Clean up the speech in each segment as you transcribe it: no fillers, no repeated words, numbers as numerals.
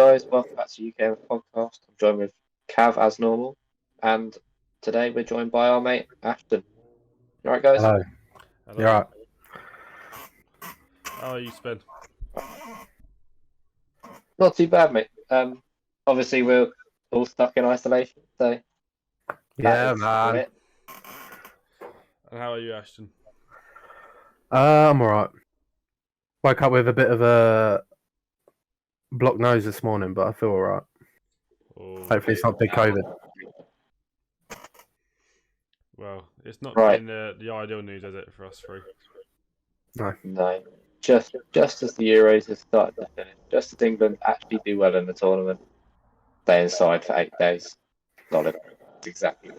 guys, welcome back to UKMF Podcast. I'm joined with Cav as normal, and today we're joined by our mate Ashton. You alright, guys? Hello. Hello. You're right. How are you, Spen? Not too bad, mate. Obviously we're all stuck in isolation, so Yeah, that is man. it. And how are you, Ashton? I'm alright. Woke up with a bit of a blocked nose this morning, but I feel alright. Oh, Hopefully it's not big COVID. well, it's not Right. been the ideal news, is it, for us three? No, just as the Euros have started to finish, just as England actually do well in the tournament, stay inside for 8 days. Solid. Exactly.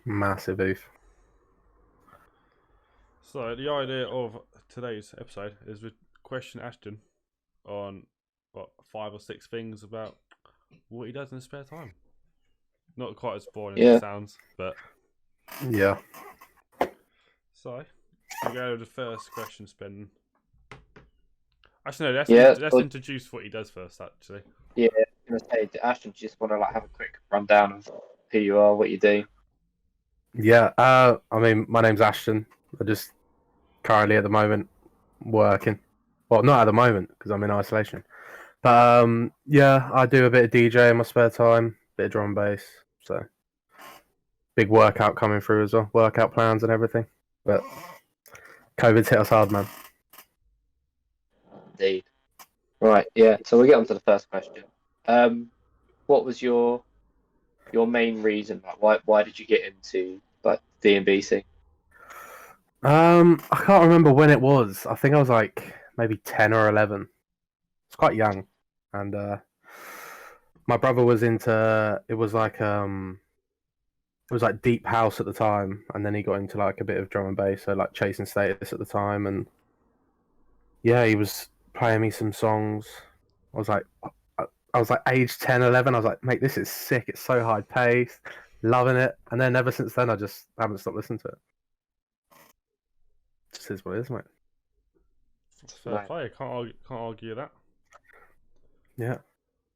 Massive oof. So, the idea of today's episode is we question Ashton on, 5 or 6 things about what he does in his spare time. Not quite as boring as it sounds, but... Yeah. So, we go to the first question, Spen. Actually, no, let's introduce what he does first, actually. Yeah, I was going to say, Ashton, do you just want to have a quick rundown of who you are, what you do? Yeah, I mean, my name's Ashton. I just currently at the moment working. Well, not at the moment because I'm in isolation. But yeah, I do a bit of DJ in my spare time, bit of drum and bass. So big workout coming through as well, workout plans and everything. But COVID's hit us hard, man. Indeed. Right, yeah. So we'll get on to the first question. What was your main reason? Like, why did you get into like DNB scene? I can't remember when it was. I think I was like maybe 10 or 11. It's quite young, and my brother was into. It was like deep house at the time, and then he got into like a bit of drum and bass, so like Chasing Status at the time, and yeah, he was playing me some songs. I was like age 10, 11. I was like, mate, this is sick. It's so high paced, loving it. And then ever since then, I just haven't stopped listening to it. Just is what it is, mate. Fair play. Can't argue that. Yeah.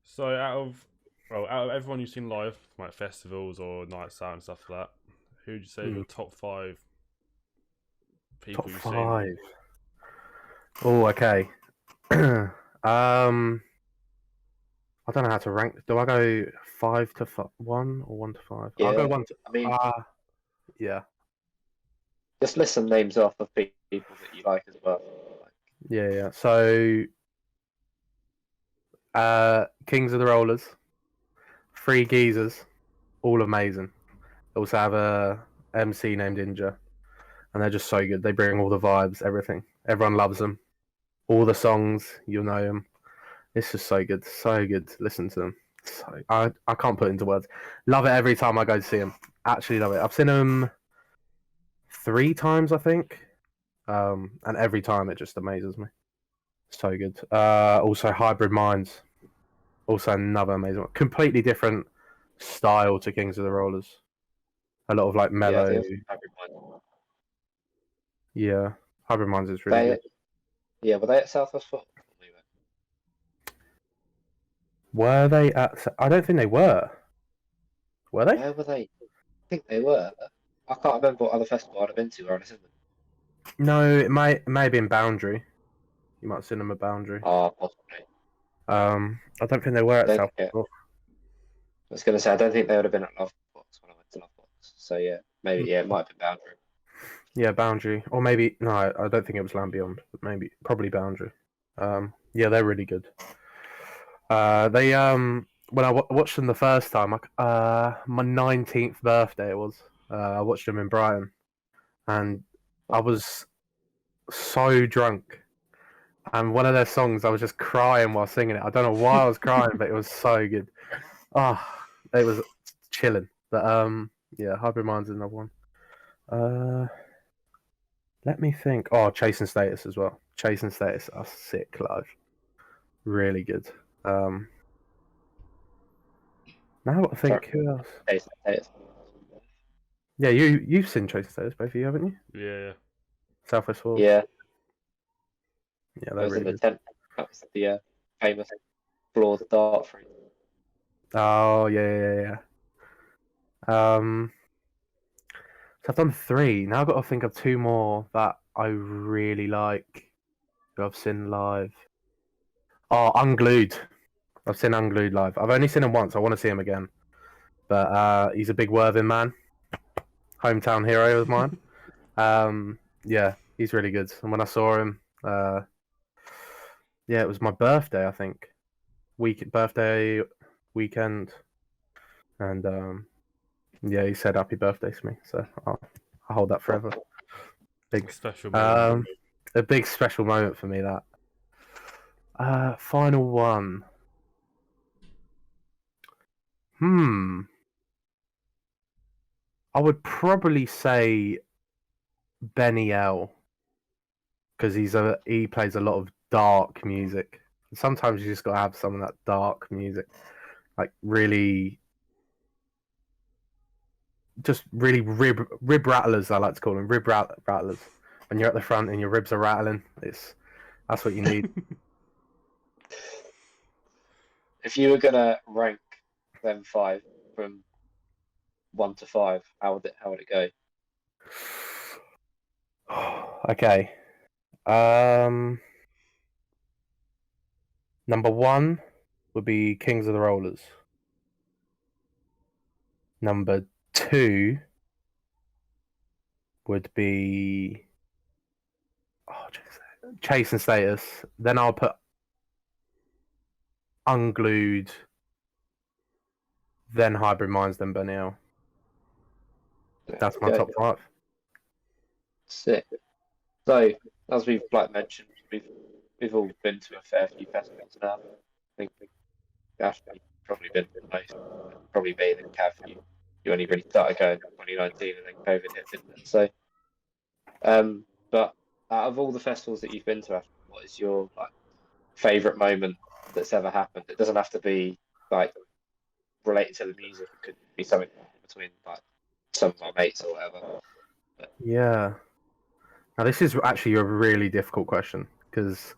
So out of everyone you've seen live, like festivals or nights out and stuff like that, who would you say are your top 5 people Top you've 5. seen? Oh, okay. I don't know how to rank. Do I go 5 to 1 or 1 to 5? Yeah, I'll go 1 to. I mean, yeah. just list some names off of people that you like as well. Yeah. So, Kings of the Rollers, 3 Geezers, all amazing. Also have a MC named Inja, and they're just so good. They bring all the vibes, everything. Everyone loves them. All the songs, you'll know them. It's just so good to listen to them. So I can't put it into words. Love it every time I go to see them. Actually love it. I've seen them 3 times, I think, and every time it just amazes me. So good. Also Hybrid Minds, also another amazing one. Completely different style to Kings of the Rollers. A lot of like mellow. Yeah, Hybrid Minds is really good. Yeah, were they at Southwest Foot? Were they at? I don't think they were. Were they? Where were they? I think they were. I can't remember what other festival I'd have been to where I'd seen them. No, it may have been Boundary. You might have seen them at Boundary. Oh, possibly. I don't think they were at South. I was going to say I don't think they would have been at Lovebox when I went to Lovebox. So yeah, maybe it might have been Boundary. Yeah, Boundary, or maybe no, I don't think it was Land Beyond, but probably Boundary. Yeah, they're really good. They when I watched them the first time, my 19th birthday it was. I watched them in Brighton, and I was so drunk. And one of their songs, I was just crying while singing it. I don't know why I was crying, but it was so good. It was chilling. But yeah, Hybrid Minds is another one. Let me think. Oh, Chasing Status as well. Chasing Status are sick live. Really good. Now I've got to think, who else? Chasing Status. Yeah, you've seen Chasing Status, both of you, haven't you? Yeah. Southwest Falls. Yeah. Yeah, they're really good. That was the famous explore the dart free. Oh yeah. So I've done 3. Now I've got to think of 2 more that I really like. Who I've seen live. Oh, Unglued. I've seen Unglued live. I've only seen him once. I want to see him again. But he's a big Worthing man. Hometown hero of mine. Yeah, he's really good. And when I saw him, yeah, it was my birthday, I think. Birthday weekend. And yeah, he said happy birthday to me. So I'll hold that forever. Big Special moment. a big special moment for me, that. Final one. I would probably say Benny L, because he plays a lot of dark music. Sometimes you just gotta have some of that dark music, like really, just really rib rattlers. I like to call them rattlers. When you're at the front and your ribs are rattling, that's what you need. If you were gonna rank them 5 from 1 to 5, how would it go? Okay. Number 1 would be Kings of the Rollers. Number 2 would be Chase and Status. Then I'll put Unglued, then Hybrid Minds, then Benny L. That's my top 5. Sick. So, as we've mentioned, we've all been to a fair few festivals now. I think Ashton, you've probably been to the most. Probably me and Cav, you only really started going in 2019 and then COVID hit, didn't it? So, but out of all the festivals that you've been to, Ashton, what is your favourite moment that's ever happened? It doesn't have to be related to the music. It could be something between some of my mates or whatever. But... Yeah. Now this is actually a really difficult question, because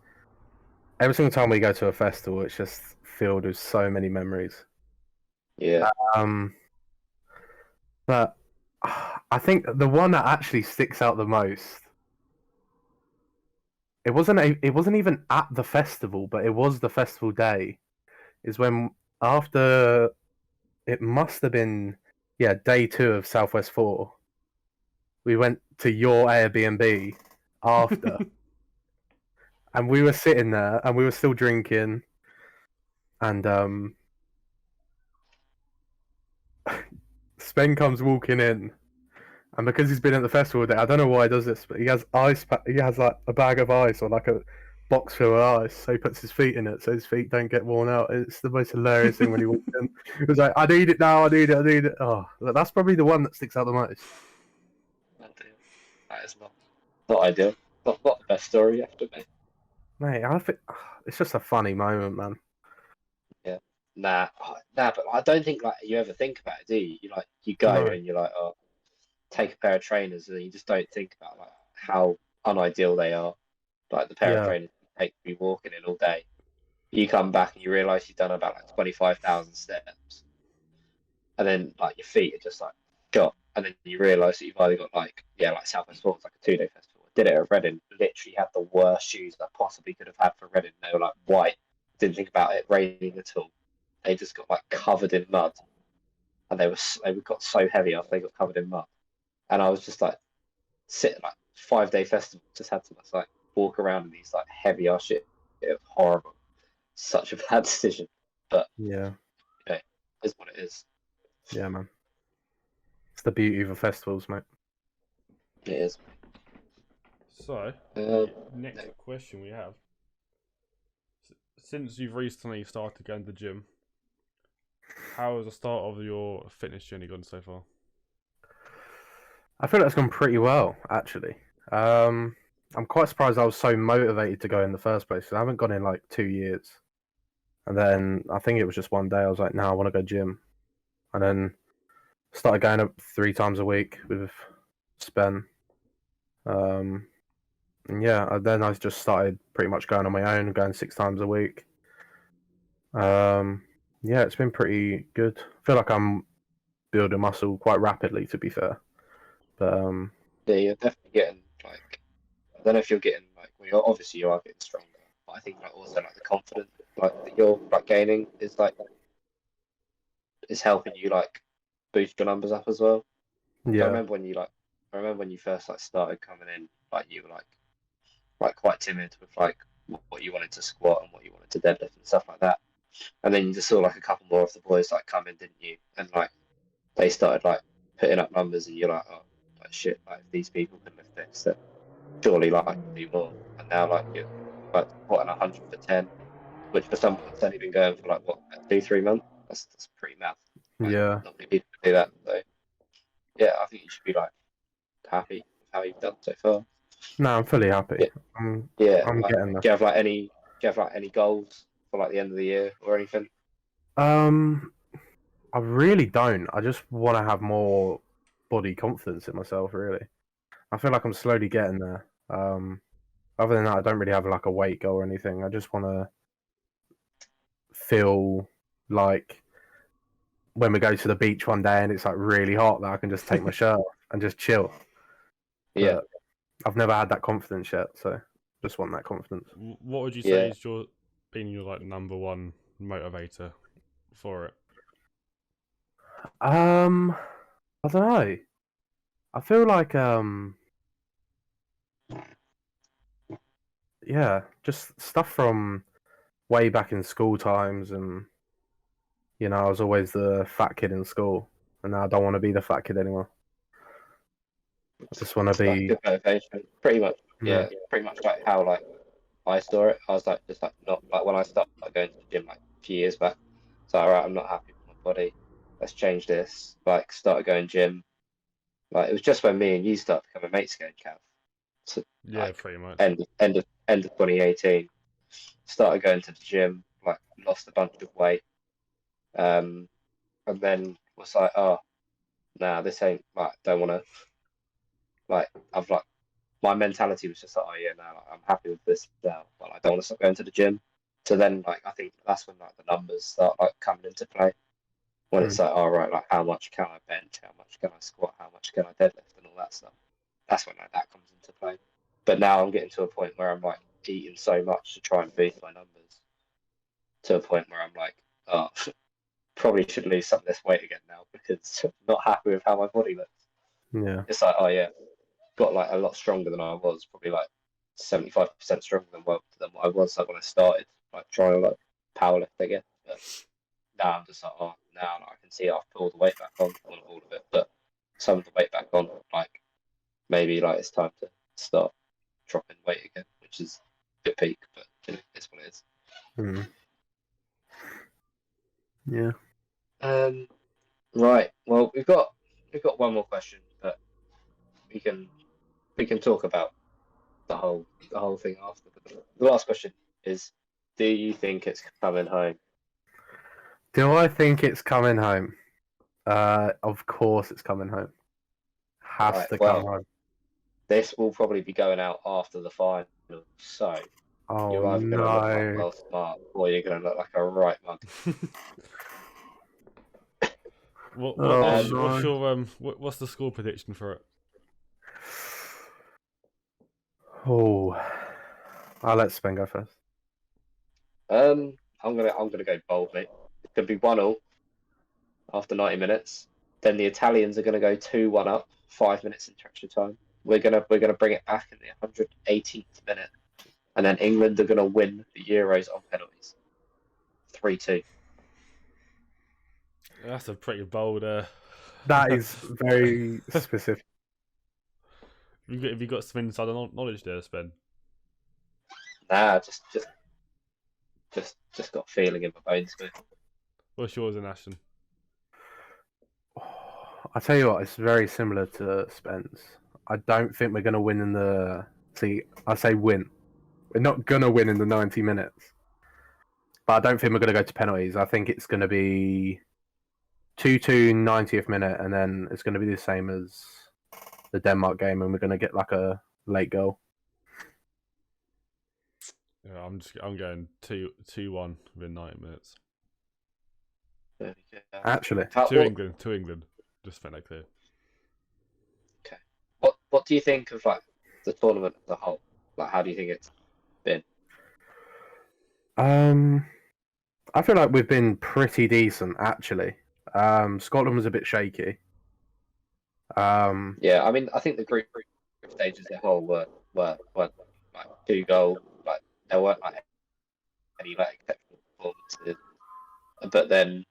every single time we go to a festival, it's just filled with so many memories. Yeah. But I think the one that actually sticks out the most, it wasn't even at the festival, but it was the festival day, is when after, it must have been, day 2 of Southwest 4, we went to your Airbnb after. And we were sitting there and we were still drinking, and Sven comes walking in, and because he's been at the festival day, I don't know why he does this, but he has he has a bag of ice, or a box full of ice, so he puts his feet in it so his feet don't get worn out. It's the most hilarious thing when he walked in. He was like, I need it now, I need it. Oh, that's probably the one that sticks out the most. That is not ideal. Not the best story you have to make. Mate, I think it's just a funny moment, man. Yeah. Nah, but I don't think you ever think about it, do you? You go and you're like, oh, take a pair of trainers, and you just don't think about how unideal they are. The pair of trainers take me walking in all day. You come back and you realise you've done about 25,000 steps, and then your feet are just got, and then you realise that you've either got Southwest Sports, a 2-day festival. I did it at Reading. Literally had the worst shoes I possibly could have had for Reading. They were white. Didn't think about it raining at all. They just got covered in mud, and they got so heavy after they got covered in mud. And I was just sitting 5-day festival, just had to walk around in these heavy ass shit. It was horrible. Such a bad decision, but yeah, it is what it is. Yeah, man. It's the beauty of the festivals, mate. It is. So, next question we have. Since you've recently started going to the gym, how has the start of your fitness journey gone so far? I feel like it's gone pretty well, actually. I'm quite surprised I was so motivated to go in the first place, because I haven't gone in 2 years. And then I think it was just one day I was like, no, I want to go gym. And then started going up 3 times a week with Spen. And then I just started pretty much going on my own, going 6 times a week. Yeah, it's been pretty good. I feel like I'm building muscle quite rapidly, to be fair. But Yeah, you're definitely getting like. I don't know if you're getting like. Well, you are getting stronger, but I think like also like the confidence like that you're like gaining is helping you like boost your numbers up as well. I yeah, remember when you like. I remember when you first like started coming in, like you were like quite timid with like what you wanted to squat and what you wanted to deadlift and stuff like that. And then you just saw like a couple more of the boys like come in, didn't you? And like they started like putting up numbers, and you're like, oh, like shit, like if these people can lift this, then surely like I can do more. And now like you're like what 100 for 10, which for someone that's only been going for like what 2-3 months, that's pretty mad. Like yeah. not many people can do that. So yeah, I think you should be like happy with how you've done so far. No, I'm fully happy. Yeah, I'm yeah. I'm Like, getting there. do you have like any? Do you have like any goals for like the end of the year or anything? Um, I really don't. I just want to have more body confidence in myself. Really, I feel like I'm slowly getting there. Other than that, I don't really have like a weight goal or anything. I just want to feel like when we go to the beach one day and it's like really hot that I can just take my shirt off and just chill. Yeah, But I've never had that confidence yet, so just want that confidence. What would you say yeah. is your like number one motivator for it? I don't know. I feel like yeah, just stuff from way back in school times, and I was always the fat kid in school, and now I don't want to be the fat kid anymore. I just want to It's like be good motivation. Pretty much, yeah, yeah. Pretty much like how like I saw it. I was like just like not like when I started like, going to the gym like a few years back. So alright, I'm not happy with my body. Let's change this. Like started going gym. Like it was just when me and you started becoming mates again, Cav. So Yeah, like pretty much. end of 2018. Started going to the gym. Like lost a bunch of weight. Um, and then was like, oh, nah, this ain't like don't want to like I've like my mentality was just like, oh yeah, no, like, I'm happy with this now, but I don't want to stop going to the gym. So then, like, I think that's when like the numbers start like coming into play. When mm, it's like, all right, like how much can I bench, how much can I squat, how much can I deadlift, and all that stuff. That's when like that comes into play. But now I'm getting to a point where I'm like eating so much to try and boost my numbers to a point where I'm like, oh, probably should lose some of this weight again now because I'm not happy with how my body looks. yeah, It's like, oh yeah, got like a lot stronger than I was, probably like 75% stronger than what I was like when I started, like trying to like powerlift again. But now I'm just like, oh, now I can see I've put all the weight back on, well, not all of it, but some of the weight back on. Like maybe like it's time to start dropping weight again, which is a bit peak, but it's what it is. mm, yeah. Um, right. Well, we've got one more question, but we can talk about the whole thing after. But the last question is, do you think it's coming home? Do I think it's coming home? Of course it's coming home. Has Right. to come Well, home. this will probably be going out after the final, so Oh you're either going to look like no. well smart or you're going to look like a right mug. Oh What's no. your what's the score prediction for it? Oh, I'll let Spen go first. I'm gonna go boldly. It could be 1-1 after 90 minutes. Then the Italians are going to go 2-1 up, 5 minutes into extra time. We're gonna bring it back in the 118th minute, and then England are going to win the Euros on penalties, 3-2. That's a pretty bold. That is very specific. Have you got some insider knowledge there, Spen? Nah, just got a feeling in my bones, mate. What's yours in Ashton? I tell you what, it's very similar to Spence. I don't think we're going to win in the. See, I say win. We're not going to win in the 90 minutes. But I don't think we're going to go to penalties. I think it's going to be 2-2 90th minute, and then it's going to be the same as the Denmark game, and we're going to get like a late goal. Yeah, I'm going 2-1 within 90 minutes. There we go. Actually, To England. Just make that clear. Okay. What do you think of like the tournament as a whole? Like, how do you think it's been? I feel like we've been pretty decent actually. Scotland was a bit shaky. Yeah, I mean, I think the group stages as a whole were like 2 goal. Like there weren't like any like exceptional performances, but then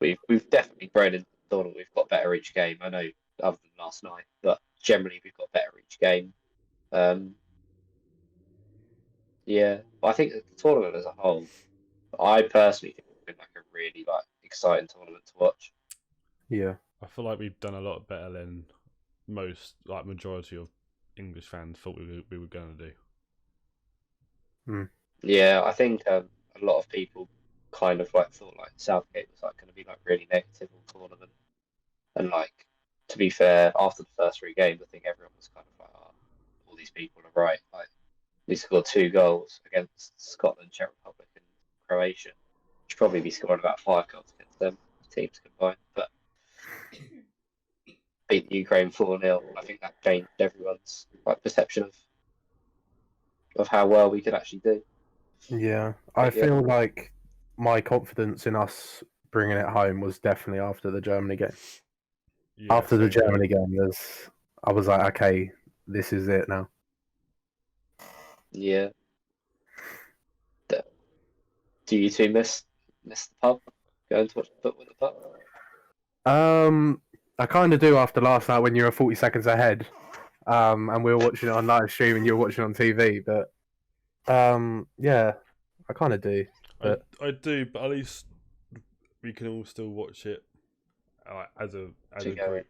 we've definitely grown into the tournament. We've got better each game. I know, other than last night, but generally we've got better each game. Yeah, but I think the tournament as a whole, I personally think it's been like a really like exciting tournament to watch. yeah. I feel like we've done a lot better than most, like majority of English fans thought we were going to do. Yeah, I think a lot of people kind of like thought like Southgate was like going to be like really negative all tournament, and like to be fair, after the first 3 games, I think everyone was kind of like, oh, all these people are right. Like we scored 2 goals against Scotland, Czech Republic, and Croatia. Should probably be scoring about 5 goals against them teams combined, but beat the Ukraine 4-0. I think that changed everyone's like perception of how well we could actually do. Yeah, I feel like my confidence in us bringing it home was definitely after the Germany game. Yeah, After the Germany game, I was like, okay, this is it now. Yeah. Do you two miss the pub? Going to watch football at the pub? I kind of do after last night when you were 40 seconds ahead, and we were watching it on live stream and you were watching on TV. But yeah, I kind of do. But I do, but at least we can all still watch it as a group,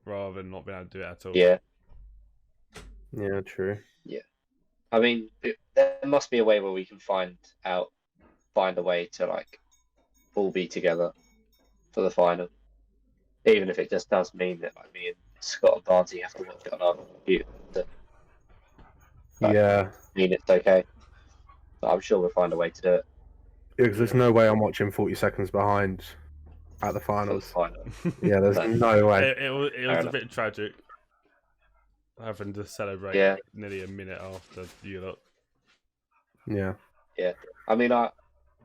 rather than not being able to do it at all. Yeah. Yeah, true. Yeah. I mean, there must be a way where we can find a way to like all be together for the final, even if it just does mean that like me and Scott and Barty have to watch it on our computer. Yeah. I mean, it's okay. But I'm sure we'll find a way to do it. Because there's no way I'm watching 40 seconds behind at the finals. For the final. Yeah, there's no way. It was a bit tragic having to celebrate nearly a minute after you lot. Yeah. Yeah. I mean, I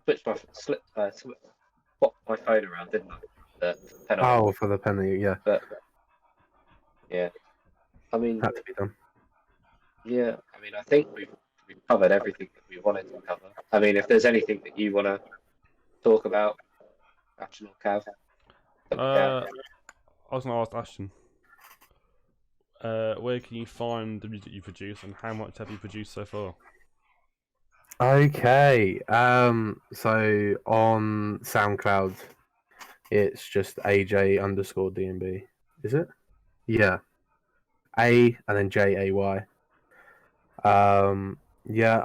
switched swapped my phone around, didn't I? The penalty. Oh, for the penalty, yeah. But yeah, I mean, Had to be done. yeah, I mean, I think we've covered everything that we wanted to cover. I mean, if there's anything that you want to talk about, Ashton or Cav. I was going to ask Ashton, where can you find the music you produce, and how much have you produced so far? Okay. So on SoundCloud, it's just AJ_DNB. Is it? Yeah. A and then JAY. Yeah,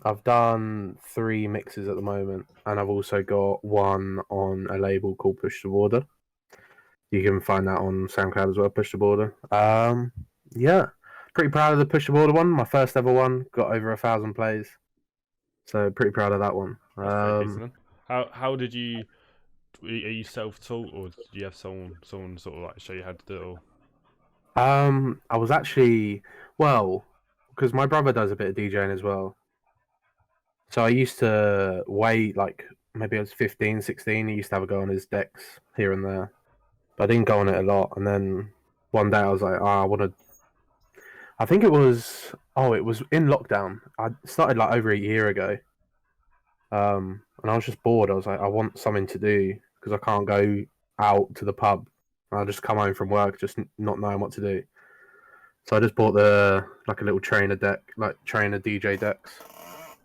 I've done 3 mixes at the moment, and I've also got one on a label called Push the Border. You can find that on SoundCloud as well, Push the Border. Yeah, pretty proud of the Push the Border one. My first ever one, got over 1,000 plays. So pretty proud of that one. How did you? Are you self-taught, or did you have someone sort of like show you how to do it all? I was actually, well, because my brother does a bit of DJing as well. So I used to wait, like, maybe I was 15, 16. He used to have a go on his decks here and there. But I didn't go on it a lot. And then one day I was like, I think it was in lockdown. I started like over a year ago. And I was just bored. I was like, I want something to do because I can't go out to the pub. I just come home from work just not knowing what to do. So I just bought a little trainer deck, like trainer DJ decks,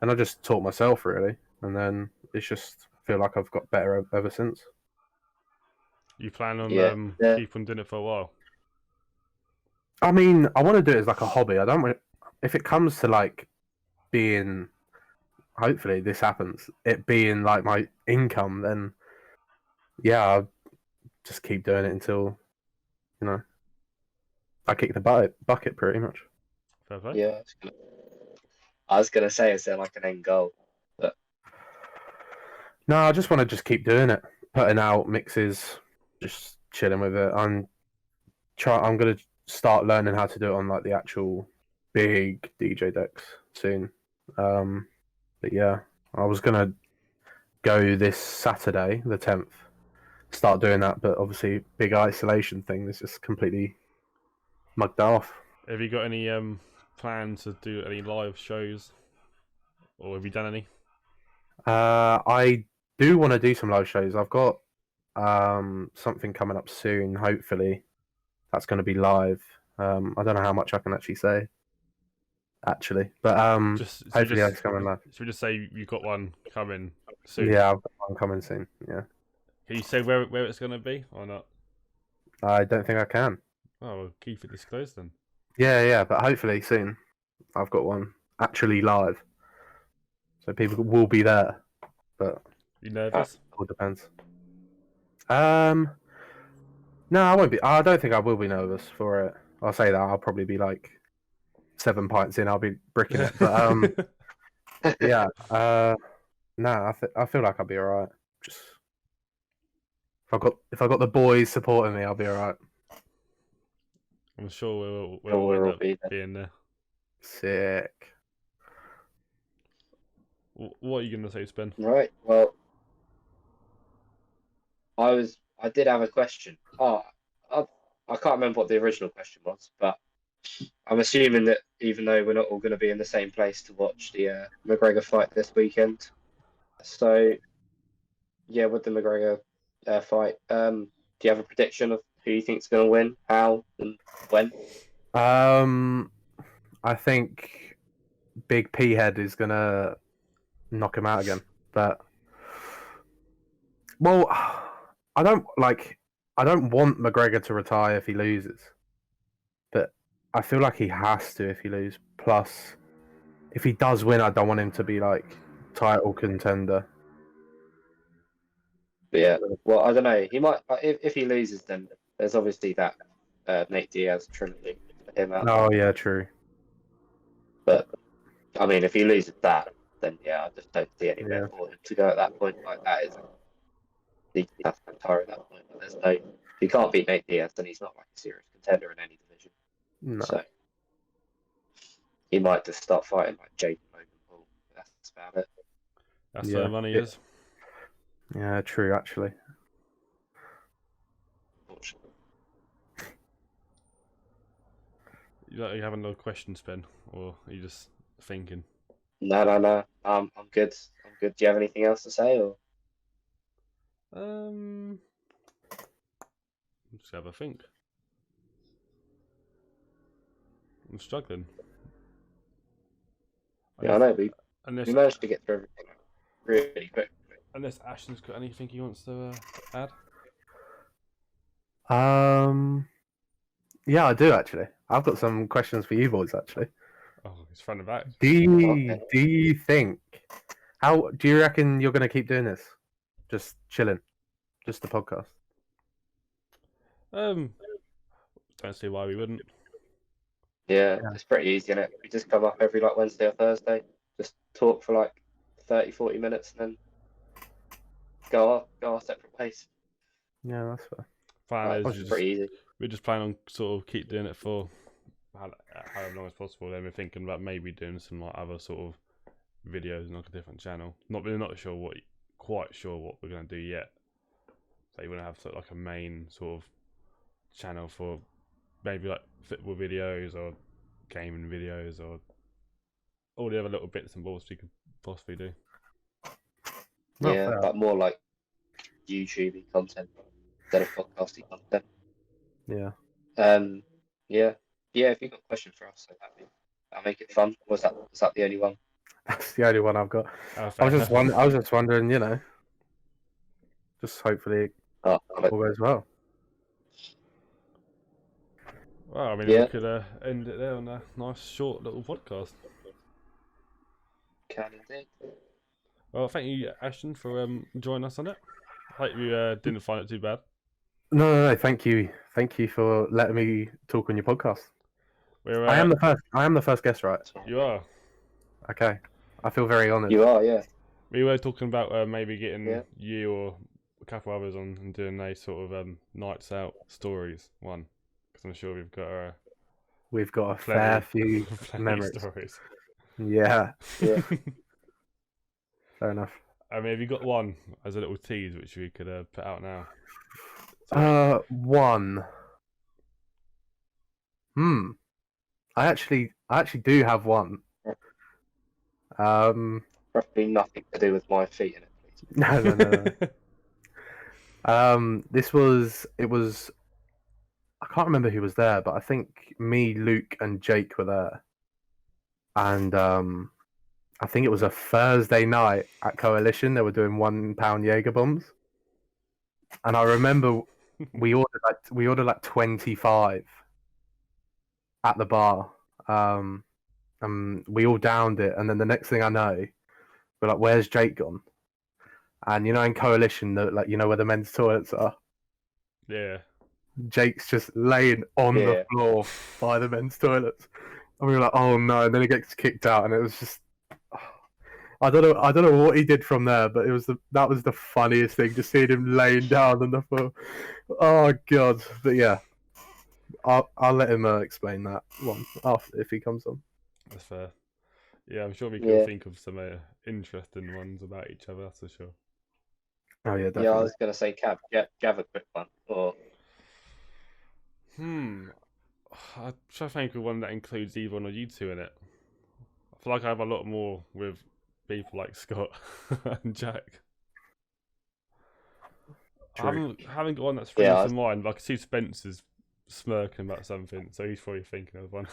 and I just taught myself really. And then it's just feel like I've got better ever since. You plan on keep on doing it for a while? I mean, I want to do it as like a hobby. I don't want if it comes to like being. Hopefully this happens. It being like my income, then yeah, I'll just keep doing it until I kick the bucket pretty much. Fair play. Yeah, I was gonna say, is there like an end goal? No, I just want to just keep doing it, putting out mixes, just chilling with it. I'm gonna start learning how to do it on like the actual big DJ decks soon. But yeah, I was gonna go this Saturday, the 10th, start doing that, but obviously big isolation thing is just completely mugged off. Have you got any plans to do any live shows, or have you done any? I do want to do some live shows. I've got something coming up soon. Hopefully, that's going to be live. I don't know how much I can actually say, but hopefully that's coming live. Should we just say you've got one coming soon? Yeah, I've got one coming soon. Yeah. Can you say where it's going to be or not? I don't think I can. Oh, well, keep it disclosed then. Yeah, but hopefully soon. I've got one actually live, so people will be there. But you nervous? It all depends. No, I won't be. I don't think I will be nervous for it. I'll say that I'll probably be like 7 pints in. I'll be bricking it. But yeah. No, I feel like I'll be alright. Just if I got the boys supporting me, I'll be alright. I'm sure we'll end up being there. Sick. What are you gonna say, Spen? Right. Well, I did have a question. I can't remember what the original question was, but I'm assuming that even though we're not all going to be in the same place to watch the McGregor fight this weekend, so yeah, with the McGregor fight, do you have a prediction of who you think's going to win, how, and when? I think Big P Head is gonna knock him out again, but well, I don't want McGregor to retire if he loses, but I feel like he has to if he loses. Plus, if he does win, I don't want him to be like title contender. But yeah, well, I don't know. He might if he loses, then there's obviously that Nate Diaz trilogy for him out. Oh yeah, true. But I mean, if he loses that, then yeah, I just don't see anywhere for him to go at that point. Like that is he has to retire at that point. But there's no, if he can't beat Nate Diaz, then he's not like a serious contender in any division. No. So he might just start fighting like Jaden Logan Paul. That's about it. That's where the money is. Yeah, true. Actually. You have another question, Spen, or are you just thinking? No. I'm good. I'm good. Do you have anything else to say, or? Just have a think. I'm struggling. Yeah, I know. We managed to get through everything really quick. Unless Ashton's got anything he wants to add. Yeah, I do actually. I've got some questions for you boys actually. Oh, it's front and back. Do you think? How do you reckon you're going to keep doing this? Just chilling, just the podcast. Don't see why we wouldn't. Yeah, it's pretty easy, isn't it? We just come up every like Wednesday or Thursday, just talk for like 30-40 minutes, and then go our separate ways. Yeah, that's fair. It's pretty easy. We're just planning on sort of keep doing it for however long as possible. Then we're thinking about maybe doing some like other sort of videos on like a different channel. Not quite sure what we're gonna do yet. So you want to have sort of like a main sort of channel for maybe like football videos or gaming videos or all the other little bits and bobs we could possibly do. Yeah, but more like YouTube content instead of podcasting content. Yeah. Yeah. If you've got questions for us, I'll make it fun. Was that the only one? That's the only one I've got. I was just wondering, just hopefully all goes well. Well, I mean, we could end it there on a nice short little podcast. Can indeed. Well, thank you, Ashton, for joining us on it. I hope you didn't find it too bad. No. Thank you for letting me talk on your podcast. I am the first guest, right? You are. Okay. I feel very honoured. You are, yeah. We were talking about maybe getting Yeah. you or a couple others on and doing a sort of nights out stories one, because I'm sure We've got a plenty, fair few plenty memories. stories. Yeah, Yeah. fair enough. I mean, have you got one as a little tease which we could put out now? One. I actually do have one. Probably nothing to do with my feet in it, please. No. It was. I can't remember who was there, but I think me, Luke, and Jake were there, and I think it was a Thursday night at Coalition. They were doing £1 Jaeger bombs, and I remember we ordered like 25 at the bar. We all downed it, and then the next thing I know, we're like, "Where's Jake gone?" And in Coalition, where the men's toilets are. Yeah. Jake's just laying on the floor by the men's toilets, and we were like, "Oh no!" And then he gets kicked out, and it was just, I don't know what he did from there, but that was the funniest thing, just seeing him laying down on the floor. Oh god! But yeah, I'll let him explain that one after if he comes on. That's fair. Yeah, I'm sure we can think of some interesting ones about each other. That's for sure. Oh yeah, definitely. Yeah, I was gonna say, Cav, have a quick one. Or I'm trying to think of one that includes either one of you two in it. I feel like I have a lot more with people like Scott and Jack. True. I haven't got one that's springs to mind, but I can see Spencer's smirking about something, so he's probably thinking of one.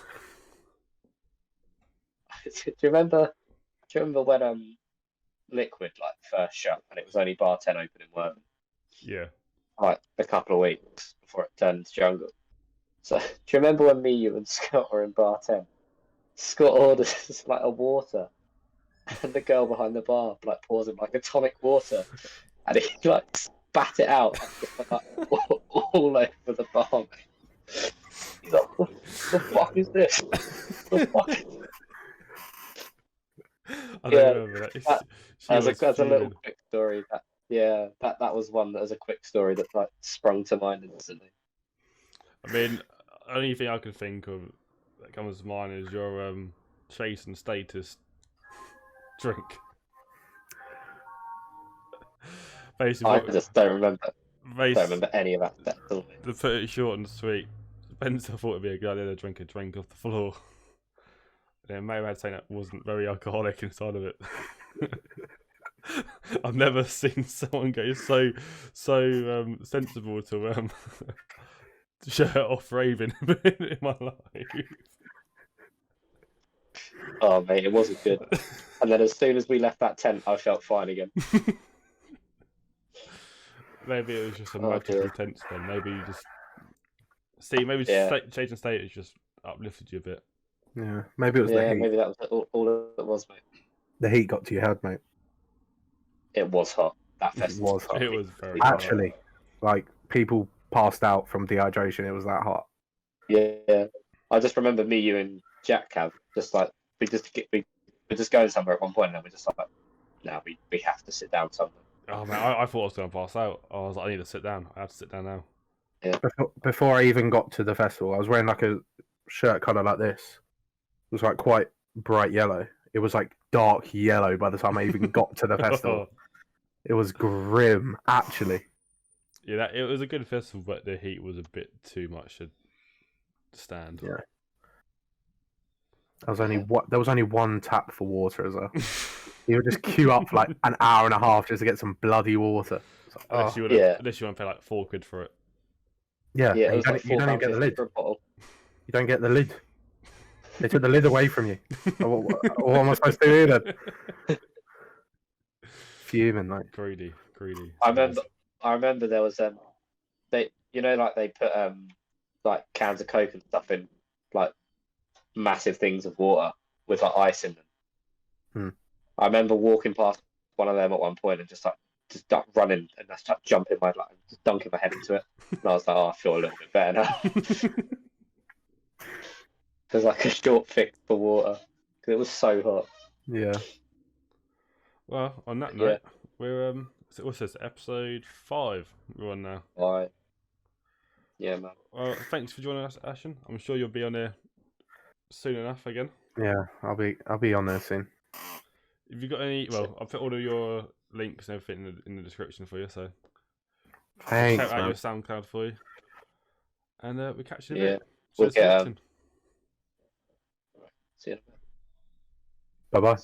do you remember when Liquid first shut and it was only bar 10 open in work? Yeah. Like a couple of weeks before it turned into jungle. So do you remember when me, you, and Scott were in bar 10? Scott orders like a water, and the girl behind the bar pours him a tonic water, and he spat it out all over the bar. Mate. He's like, "What the fuck is this? The fuck?" I don't remember that. As a little quick story, that was one that was a quick story that sprung to mind instantly. I mean, the only thing I can think of that comes to mind is your chase and status drink. Basically, I just don't remember. Don't remember any of that. To put it short and sweet, Spencer thought it'd be a good idea to drink a drink off the floor. And then maybe I'd say that wasn't very alcoholic inside of it. I've never seen someone go so sensible to shirt off raving in my life. Oh mate, it wasn't good. And then as soon as we left that tent, I felt fine again. Maybe it was just a magically tense one. Maybe you just changing status just uplifted you a bit. Yeah, maybe it was the heat. Maybe that was all it was, mate. The heat got to your head, mate. It was hot. That festival was hot. It was very actually hot. People passed out from dehydration. It was that hot. Yeah, I just remember me, you, and Jack Cav we're just going somewhere at one point, and then we're just like, no, we have to sit down somewhere. Oh man, I thought I was going to pass out. I was like, I need to sit down. I have to sit down now. Yeah. Before I even got to the festival, I was wearing a shirt colour like this. It was quite bright yellow. It was dark yellow by the time I even got to the festival. It was grim, actually. Yeah, it was a good festival, but the heat was a bit too much to stand. Yeah. There was only one tap for water as well. You would just queue up an hour and a half just to get some bloody water. Unless you want to pay £4 for it. Yeah, it you was don't even get the lid. for a bottle. You don't get the lid. They took the lid away from you. What am I supposed to do then? Fuming, mate. Greedy. I remember there was they put cans of Coke and stuff in massive things of water with ice in them. I remember walking past one of them at one point and just running and just jumping just dunking my head into it. And I was like, oh, I feel a little bit better now. There's a short fix for water because it was so hot. Yeah. Well, on that Yeah. note, we're what's this, episode 5 we're on now. Bye. Yeah, man. Well, thanks for joining us, Ashton. I'm sure you'll be on there soon enough again. Yeah, I'll be on there soon. If you got any, well, I'll put all of your links and everything in the description for you. So Thanks, shout out man. your SoundCloud for you, and we'll catch you in a Yeah. bit. We'll Cheers for get watching. see you. Bye bye.